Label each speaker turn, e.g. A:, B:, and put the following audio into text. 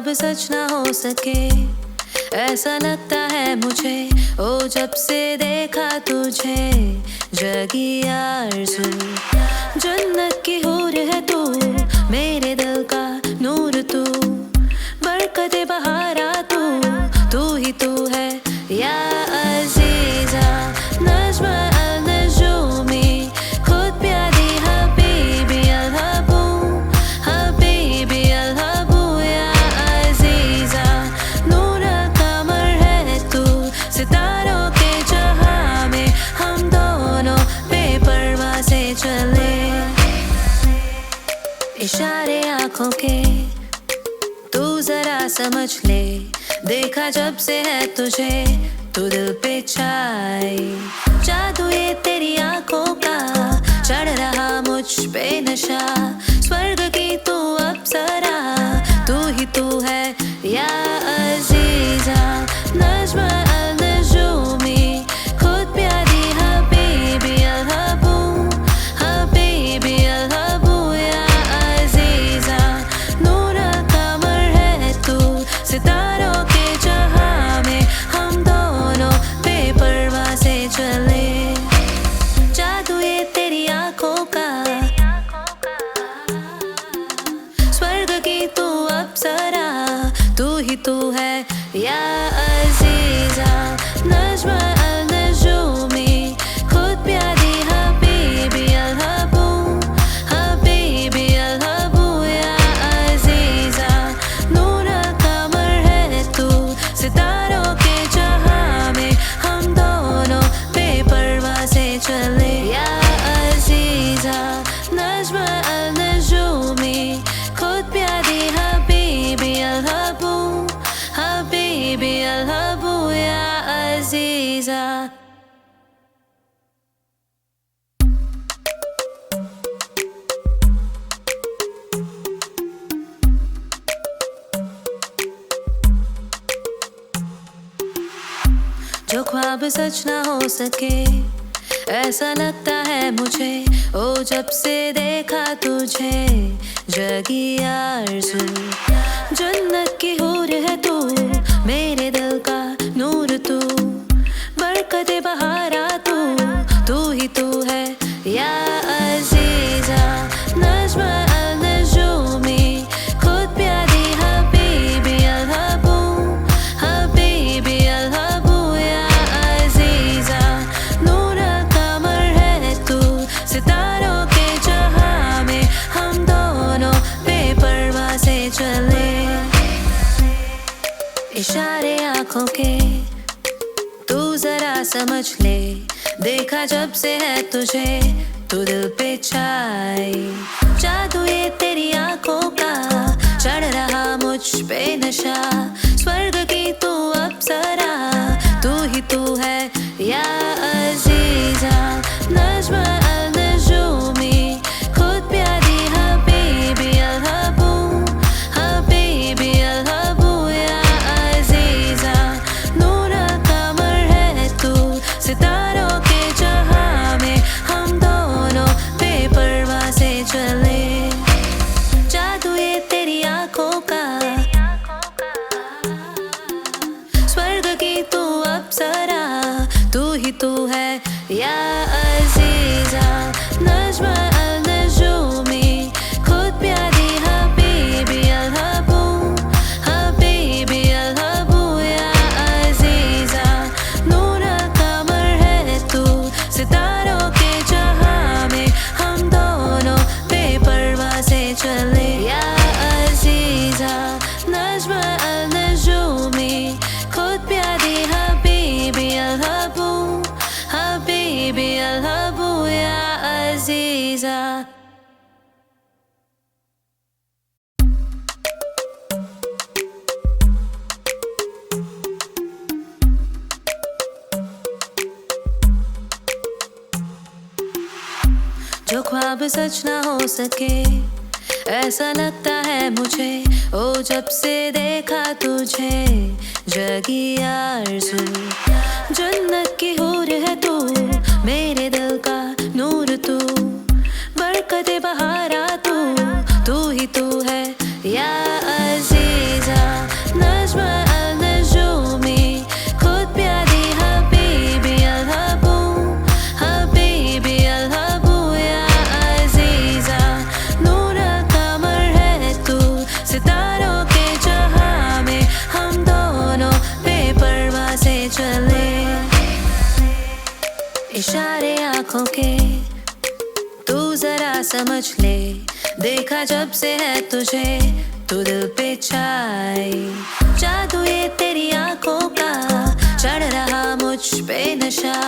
A: ख्वाब सच ना हो सके, ऐसा लगता है मुझे। ओ जब से देखा तुझे, जगी आरज़ू। जन्नत की हूर है तू, मेरे दिल का नूर तू, बरकते बहारा तू ही तू है या अज़ीज़ा। नज़्म अल-नजूमी, खुद प्यारी हबीबी अल-हबू, हबीबी अल-हबू या अज़ीज़ा। नूर कमर है तू, सितारों के जहां में हम दोनों बेपरवाह से चले। इशारे आँखों के तू जरा समझ ले, देखा जब से है तुझे तू दिल पे छाई। जादू ये तेरी आँखों का, चढ़ रहा मुझ पे नशा। स्वर्ग की तू अप्सरा, तू ही तू है या अज़ीज़ा। नज़्म अल-नजूमी, खुद प्यारी हबीबी अल-हबू, हबीबी अल-हबू या अज़ीज़ा। नूर कमर है तू, सितारों के जहां में हम दोनों बेपरवाह से चले। जादू ये तेरी आँखों का, स्वर्ग की तू अप्सरा, तू ही तू है या अज़ीज़ा। नज़्म अल-नजूमी, खुद प्यारी हबीबी अल-हबू, हबीबी अल-हबू या अज़ीज़ा। नूर कमर है तू, सितारों के जहां में हम दोनों बेपरवाह से चले या अज़ीज़ा। नज़्म अल-नजूमी, खुद प्यारी हबीबी अल-हबू, हबीबी अल-हबू या अज़ीज़ा। जो ख्वाब सच ना हो सके, ऐसा लगता है मुझे। ओ जब से देखा तुझे, जगी आरज़ू। जन्नत की हूर है तू, मेरे दिल का नूर तू, बरकते बहारा तू ही तू है या अज़ीज़ा। नज़्म अल-नजूमी, खुद प्यारी हबीबी अल-हबू, हबीबी अल-हबू या अज़ीज़ा। नूर कमर है तू, सितारों के जहां में हम दोनों बेपरवाह से चले। इशारे आँखों के तू जरा समझ ले, देखा जब से है तुझे तू दिल पे छाई। जादू ये तेरी आँखों का, चढ़ रहा मुझ पे नशा। स्वर्ग की तू अप्सरा, तू ही तू है या अज़ीज़ा। नज़्म अल-नजूमी, खुद प्यारी हबीबी अल-हबू, हबीबी अल-हबू या अज़ीज़ा। नूर कमर है तू, सितारों के जहां में हम दोनों बेपरवाह से चले। जादू ये तेरी आँखों का, स्वर्ग की तू अप्सरा, तू ही तू है या अज़ीज़ा। नज़्म अल-नजूमी, खुद प्यारी हबीबी अल-हबू, हबीबी अल-हबू या अज़ीज़ा। नूर कमर है तू, सितारों के जहां में हम दोनों बेपरवाह से चले या अज़ीज़ा। नज़्म अल-नजूमी, खुद प्यारी हबीबी अल-हबू, हबीबी अल-हबू या अज़ीज़ा। जो ख्वाब सच ना हो सके, ऐसा लगता है मुझे। ओ जब से देखा तुझे, जगी आरज़ू। जन्नत की हूर है तू, मेरे दिल का नूर तू, बरकते बहारा तू ही तू है या अज़ीज़ा। चले इशारे आंखों के तू जरा समझ ले, देखा जब से है तुझे तू दिल पे छाए। जादू ये तेरी आंखों का चढ़ रहा मुझ पे नशा,